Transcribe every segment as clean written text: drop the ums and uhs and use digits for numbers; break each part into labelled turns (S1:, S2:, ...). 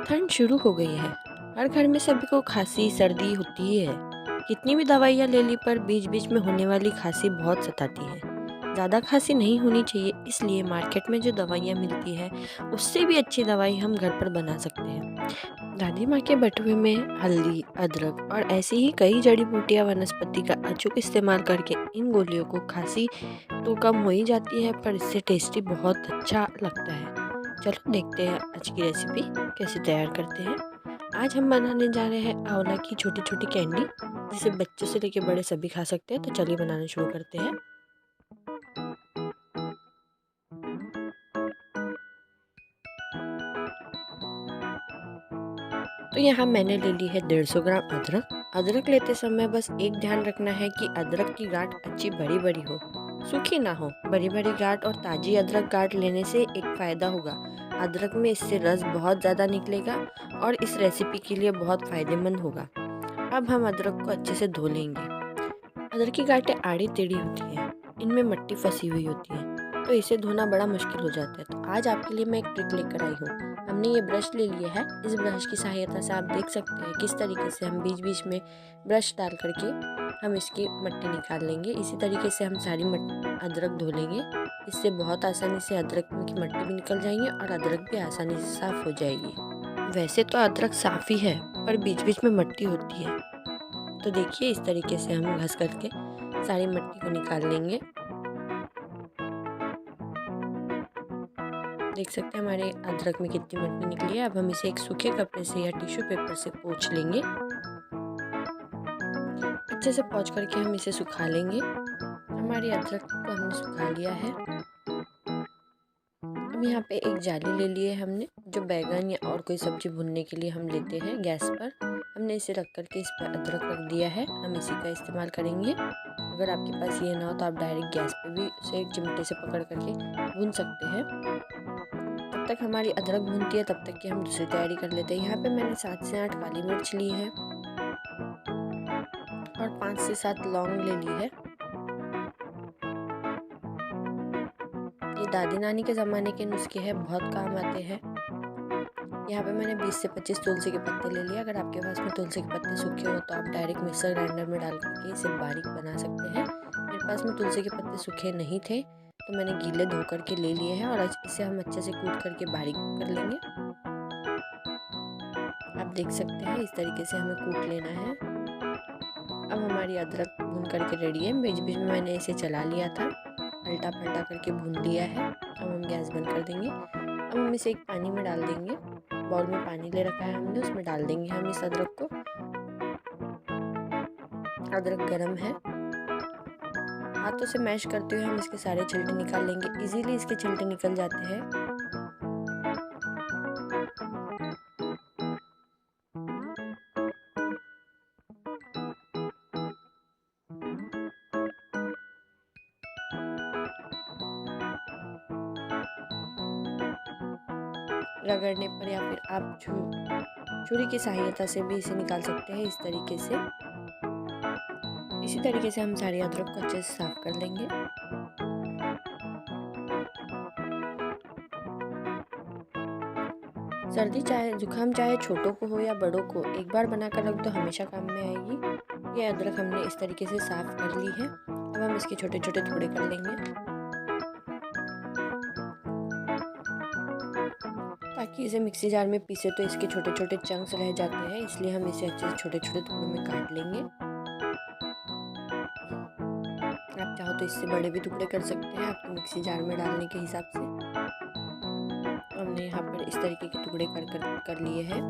S1: ठंड शुरू हो गई है। हर घर में सभी को खांसी सर्दी होती ही है। कितनी भी दवाइयाँ ले ली पर बीच बीच में होने वाली खांसी बहुत सताती है। ज़्यादा खांसी नहीं होनी चाहिए, इसलिए मार्केट में जो दवाइयाँ मिलती है उससे भी अच्छी दवाई हम घर पर बना सकते हैं। दादी माँ के बटुए में हल्दी, अदरक और ऐसी ही कई जड़ी बूटियाँ वनस्पति का अचूक इस्तेमाल करके इन गोलियों को खांसी तो कम हो ही जाती है, पर इससे टेस्टी बहुत अच्छा लगता है। चलो देखते हैं आज की रेसिपी कैसे तैयार करते हैं। आज हम बनाने जा रहे हैं आंवला की छोटी छोटी कैंडी, जिसे बच्चों से लेकर बड़े सभी खा सकते हैं। तो चलिए बनाना शुरू करते हैं। तो यहाँ मैंने ले ली है 150 ग्राम अदरक। अदरक लेते समय बस एक ध्यान रखना है कि अदरक की गांठ अच्छी बड़ी बड़ी हो, सूखी ना हो। बड़ी बड़ी गांठ और ताजी अदरक गांठ लेने से एक फ़ायदा होगा, अदरक में इससे रस बहुत ज़्यादा निकलेगा और इस रेसिपी के लिए बहुत फ़ायदेमंद होगा। अब हम अदरक को अच्छे से धो लेंगे। अदरक की गांठें आड़ी टेढ़ी होती हैं, इनमें मिट्टी फंसी हुई होती है, तो इसे धोना बड़ा मुश्किल हो जाता है। तो आज आपके लिए मैं एक ट्रिक लेकर आई हूँ। हमने ये ब्रश ले लिया है। इस ब्रश की सहायता से आप देख सकते हैं किस तरीके से हम बीच बीच में ब्रश डाल करके हम इसकी मिट्टी निकाल लेंगे। इसी तरीके से हम सारी अदरक धो लेंगे। इससे बहुत आसानी से अदरक की मिट्टी भी निकल जाएंगी और अदरक भी आसानी से साफ़ हो जाएगी। वैसे तो अदरक साफ़ ही है, पर बीच बीच में मिट्टी होती है। तो देखिए इस तरीके से हम घस करके सारी मिट्टी को निकाल लेंगे। देख सकते हैं हमारे अदरक में कितनी मिट्टी निकली है। अब हम इसे एक सूखे कपड़े से या टिश्यू पेपर से पोंछ लेंगे। अच्छे से पोंछ करके हम इसे सुखा लेंगे। हमारी अदरक को हमने सुखा लिया है। अब यहाँ पे एक जाली ले लिए हमने, जो बैगन या और कोई सब्जी भूनने के लिए हम लेते हैं गैस पर। हमने इसे रख करके इस पर अदरक रख दिया है। हम इसी का इस्तेमाल करेंगे। अगर आपके पास ये ना हो तो आप डायरेक्ट गैस पे भी उसे एक चिमटे से पकड़ करके भून सकते हैं। तब तक हमारी अदरक भूनती है, तब तक कि हम दूसरी तैयारी कर लेते हैं। यहाँ पे मैंने 7 से 8 काली मिर्च ली है और 5 से 7 लौंग ले ली है। ये दादी नानी के ज़माने के नुस्खे हैं, बहुत काम आते हैं। यहाँ पे मैंने 20 से 25 तुलसी के पत्ते ले लिए। अगर आपके पास में तुलसी के पत्ते सूखे हो तो आप डायरेक्ट मिक्सर ग्राइंडर में डाल करके इसे बारीक बना सकते हैं। मेरे पास में तुलसी के पत्ते सूखे नहीं थे, तो मैंने गीले धो करके ले लिए हैं और इसे हम अच्छे से कूट करके बारीक कर लेंगे। आप देख सकते हैं इस तरीके से हमें कूट लेना है। अब हमारी अदरक भून करके रेडी है। बीच बीच में मैंने इसे चला लिया था, पलटा पलटा करके भून लिया है। अब हम गैस बंद कर देंगे। अब हम इसे एक पानी में डाल देंगे। बाउल में पानी ले रखा है हमने, उसमें डाल देंगे हम इस अदरक को। अदरक गरम है। हाथों से मैश करते हुए हम इसके सारे छिलटे निकाल लेंगे। इजीली इसके छिलटे निकल जाते हैं। रगड़ने पर या फिर आप छुरी की सहायता से भी इसे निकाल सकते हैं। इस तरीके से, इसी तरीके से हम सारी अदरक को अच्छे से साफ कर लेंगे। सर्दी चाहे जुकाम चाहे छोटों को हो या बड़ों को, एक बार बनाकर रख दो हमेशा काम में आएगी। ये अदरक हमने इस तरीके से साफ कर ली है। अब हम इसके छोटे छोटे टुकड़े कर लेंगे, ताकि इसे मिक्सी जार में पीसे तो इसके छोटे छोटे चंक्स रह जाते हैं, इसलिए हम इसे अच्छे से छोटे छोटे टुकड़ों में काट लेंगे। आप चाहो तो इससे बड़े भी टुकड़े कर सकते हैं, आपके मिक्सी जार में डालने के हिसाब से। तो हमने यहाँ पर इस तरीके के टुकड़े कर लिए हैं।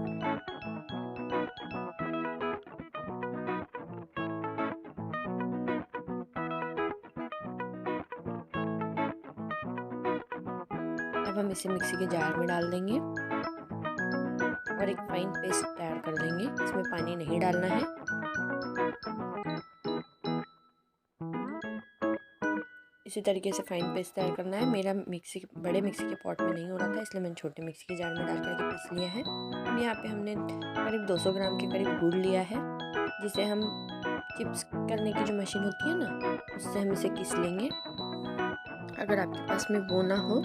S1: अब हम इसे मिक्सी के जार में डाल देंगे और एक फाइन पेस्ट तैयार कर देंगे। इसमें पानी नहीं डालना है। इसी तरीके से फाइन पेस्ट तैयार करना है। मेरा बड़े मिक्सी के पॉट में नहीं हो रहा था, इसलिए मैंने छोटे मिक्सी के जार में डाल करके पीस लिया है। अब यहाँ पे हमने करीब 200 ग्राम के करीब गुड़ लिया है, जिसे हम चिप्स करने की जो मशीन होती है ना, उससे हम इसे किस लेंगे। अगर आपके पास में वो ना हो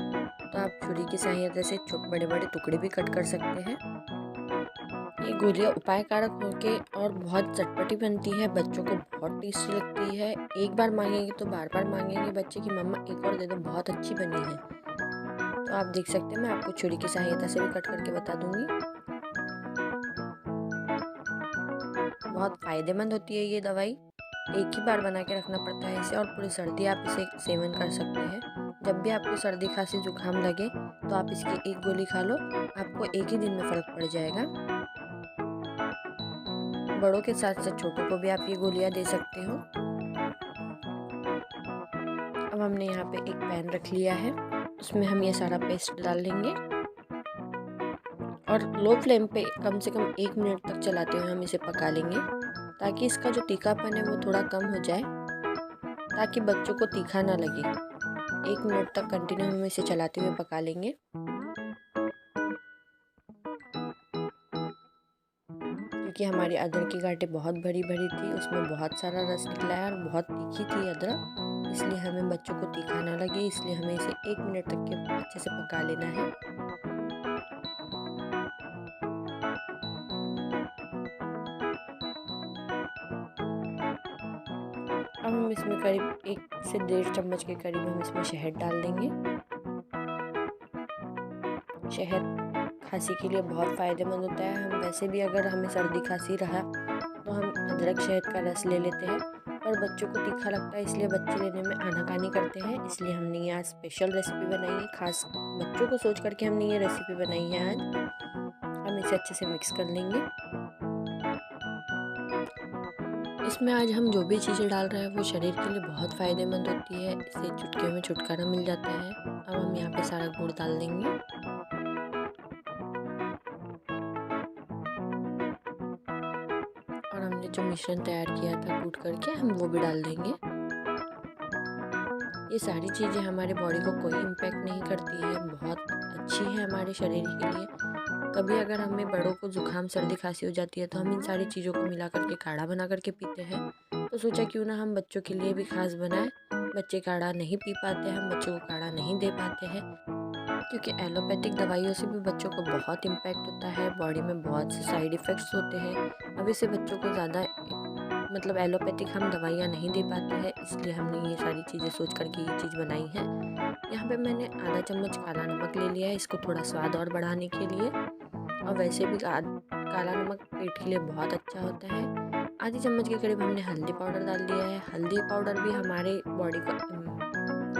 S1: तो आप छुरी की सहायता से बड़े बड़े टुकड़े भी कट कर सकते हैं। ये गोलियां उपायकारक होके और बहुत चटपटी बनती है, बच्चों को बहुत टेस्टी लगती है। एक बार मांगेंगे तो बार बार मांगेंगे बच्चे की मम्मा एक और दे दो, बहुत अच्छी बनी है। तो आप देख सकते हैं, मैं आपको छुरी की सहायता से भी कट करके बता दूंगी। बहुत फ़ायदेमंद होती है ये दवाई। एक ही बार बना के रखना पड़ता है इसे, और पूरी सर्दी आप इसे सेवन कर सकते हैं। जब भी आपको सर्दी खांसी जुकाम लगे तो आप इसकी एक गोली खा लो, आपको एक ही दिन में फ़र्क पड़ जाएगा। बड़ों के साथ साथ छोटों को भी आप ये गोलियां दे सकते हो। अब हमने यहाँ पे एक पैन रख लिया है, उसमें हम ये सारा पेस्ट डाल लेंगे और लो फ्लेम पे कम से कम 1 मिनट तक चलाते हुए हम इसे पका लेंगे, ताकि इसका जो तीखापन है वो थोड़ा कम हो जाए, ताकि बच्चों को तीखा ना लगे। 1 मिनट तक कंटिन्यू हम इसे चलाते हुए पका लेंगे। क्योंकि हमारी अदरक की गांठें बहुत भरी भरी थी, उसमें बहुत सारा रस निकला है और बहुत तीखी थी अदरक, इसलिए हमें बच्चों को तीखा ना लगे, इसलिए हमें इसे 1 मिनट तक के अच्छे से पका लेना है। अब हम इसमें करीब 1 से 1.5 चम्मच के करीब हम इसमें शहद डाल देंगे। शहद खांसी के लिए बहुत फ़ायदेमंद होता है। हम वैसे भी अगर हमें सर्दी खांसी रहा तो हम अदरक शहद का रस ले लेते हैं, पर बच्चों को तीखा लगता है इसलिए बच्चे लेने में आनाकानी करते हैं, इसलिए हमने ये आज स्पेशल रेसिपी बनाई है। खास बच्चों को सोच करके हमने ये रेसिपी बनाई है आज। हम इसे अच्छे से मिक्स कर लेंगे। इसमें आज हम जो भी चीज़ें डाल रहे हैं वो शरीर के लिए बहुत फ़ायदेमंद होती है, इससे चुटकियों में छुटकारा मिल जाता है। अब हम यहाँ पे सारा गुड़ डाल देंगे और हमने जो मिश्रण तैयार किया था कूट करके हम वो भी डाल देंगे। ये सारी चीज़ें हमारे बॉडी को कोई इम्पैक्ट नहीं करती है, बहुत अच्छी है हमारे शरीर के लिए। कभी अगर हमें बड़ों को जुकाम सर्दी खांसी हो जाती है तो हम इन सारी चीज़ों को मिला करके काढ़ा बना करके पीते हैं, तो सोचा क्यों ना हम बच्चों के लिए भी खास बनाएं। बच्चे काढ़ा नहीं पी पाते, हम बच्चों को काढ़ा नहीं दे पाते हैं, क्योंकि एलोपैथिक दवाइयों से भी बच्चों को बहुत इम्पैक्ट होता है, बॉडी में बहुत से साइड इफ़ेक्ट्स होते हैं। अभी से बच्चों को ज़्यादा मतलब एलोपैथिक हम दवाइयाँ नहीं दे पाते हैं, इसलिए हमने ये सारी चीज़ें सोच करके ये चीज़ बनाई है। यहाँ पे मैंने आधा चम्मच काला नमक ले लिया है, इसको थोड़ा स्वाद और बढ़ाने के लिए, और वैसे भी काला नमक पेट के लिए बहुत अच्छा होता है। आधी चम्मच के करीब हमने हल्दी पाउडर डाल दिया है। हल्दी पाउडर भी हमारे बॉडी को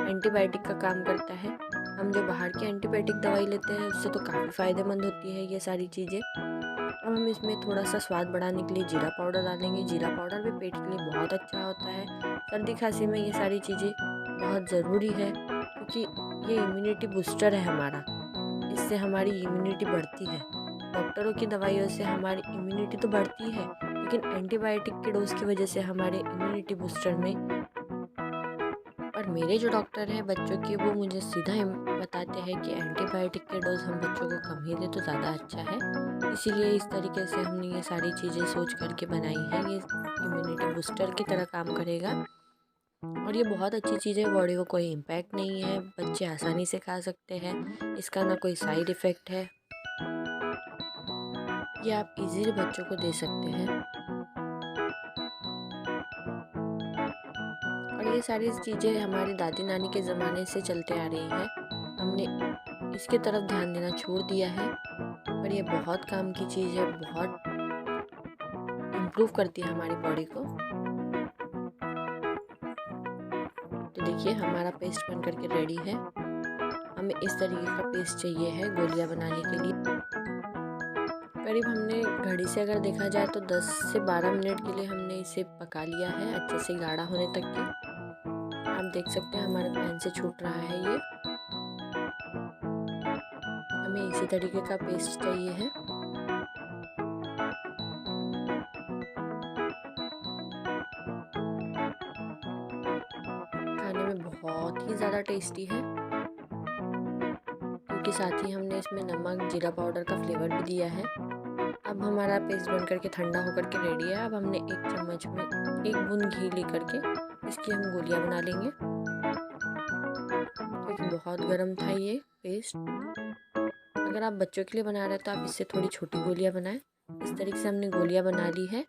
S1: एंटीबायोटिक का काम करता है। हम जो बाहर की एंटीबायोटिक दवाई लेते हैं उससे तो काफ़ी फ़ायदेमंद होती है ये सारी चीज़ें। अब हम इसमें थोड़ा सा स्वाद बढ़ाने के लिए जीरा पाउडर डालेंगे। जीरा पाउडर भी पेट के लिए बहुत अच्छा होता है। सर्दी खांसी में ये सारी चीज़ें बहुत ज़रूरी है, क्योंकि ये इम्यूनिटी बूस्टर है हमारा, इससे हमारी इम्यूनिटी बढ़ती है। डॉक्टरों की दवाइयों से हमारी इम्यूनिटी तो बढ़ती है, लेकिन एंटीबायोटिक के डोज की वजह से हमारे इम्यूनिटी बूस्टर में, और मेरे जो डॉक्टर हैं बच्चों के, वो मुझे सीधा बताते हैं कि एंटीबायोटिक के डोज हम बच्चों को कम ही दें तो ज़्यादा अच्छा है। इसीलिए इस तरीके से हमने ये सारी चीज़ें सोच करके बनाई है। ये इम्यूनिटी बूस्टर की तरह काम करेगा और ये बहुत अच्छी चीज़ है। बॉडी को कोई इम्पैक्ट नहीं है, बच्चे आसानी से खा सकते हैं, इसका ना कोई साइड इफ़ेक्ट है। ये आप इजीली बच्चों को दे सकते हैं। और ये सारी चीज़ें हमारी दादी नानी के ज़माने से चलते आ रही है, हमने इसकी तरफ ध्यान देना छोड़ दिया है, पर ये बहुत काम की चीज़ है, बहुत इम्प्रूव करती है हमारी बॉडी को। तो देखिए हमारा पेस्ट बन करके रेडी है। हमें इस तरीके का पेस्ट चाहिए है गोलियां बनाने के लिए। करीब हमने घड़ी से अगर देखा जाए तो 10 से 12 मिनट के लिए हमने इसे पका लिया है, अच्छे से गाढ़ा होने तक के। आप देख सकते हैं हमारे पैन से छूट रहा है ये। हमें इसी तरीके का पेस्ट चाहिए है। खाने में बहुत ही ज़्यादा टेस्टी है, क्योंकि साथ ही हमने इसमें नमक जीरा पाउडर का फ्लेवर भी दिया है। अब हमारा पेस्ट बन करके ठंडा होकर के रेडी है। अब हमने 1 चम्मच में 1 बूंद घी लेकर के इसकी हम गोलियां बना लेंगे, क्योंकि बहुत गर्म था ये टेस्ट। अगर आप बच्चों के लिए बना रहे हैं तो आप इससे थोड़ी छोटी गोलियां बनाएं। इस तरीके से हमने गोलियां बना ली है।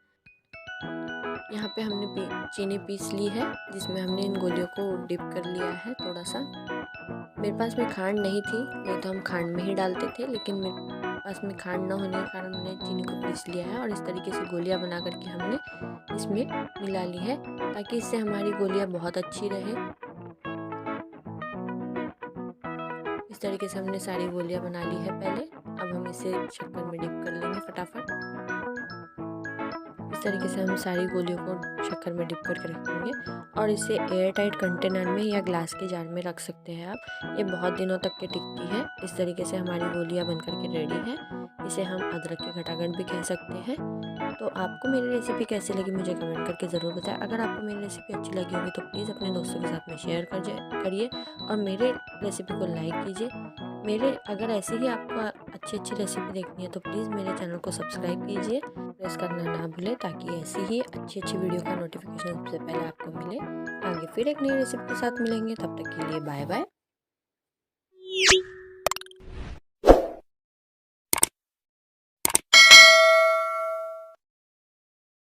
S1: यहाँ पे हमने चीनी पीस ली है, जिसमें हमने इन गोलियों को डिप कर लिया है थोड़ा सा। मेरे पास में खांड नहीं थी, नहीं तो हम खांड में ही डालते थे, लेकिन मेरे पास में खांड ना होने के कारण हमने चीनी को पीस लिया है और इस तरीके से गोलियां बना करके हमने इसमें मिला ली है, ताकि इससे हमारी गोलियां बहुत अच्छी रहे। इस तरीके से हमने सारी गोलियां बना ली है पहले। अब हम इसे शक्कर में डिप कर लेंगे फटाफट। इस तरीके से हम सारी गोलियों को शक्कर में डिप करके रखेंगे और इसे एयर टाइट कंटेनर में या ग्लास के जार में रख सकते हैं आप। ये बहुत दिनों तक के टिकती है। इस तरीके से हमारी गोलियां बन करके रेडी है। इसे हम अदरक की खटाखट भी कह सकते हैं। तो आपको मेरी रेसिपी कैसी लगी मुझे कमेंट करके ज़रूर बताएं। अगर आपको मेरी रेसिपी अच्छी लगी होगी तो प्लीज़ अपने दोस्तों के साथ में शेयर करिए और मेरे रेसिपी को लाइक कीजिए। अगर ऐसे ही आपको अच्छी रेसिपी देखनी है तो प्लीज़ मेरे चैनल को सब्सक्राइब कीजिए, प्रेस करना ना भूलें, ताकि ऐसी ही अच्छी वीडियो का नोटिफिकेशन सबसे पहले आपको मिले। आगे फिर एक नई रेसिपी के साथ मिलेंगे, तब तक के लिए बाय बाय।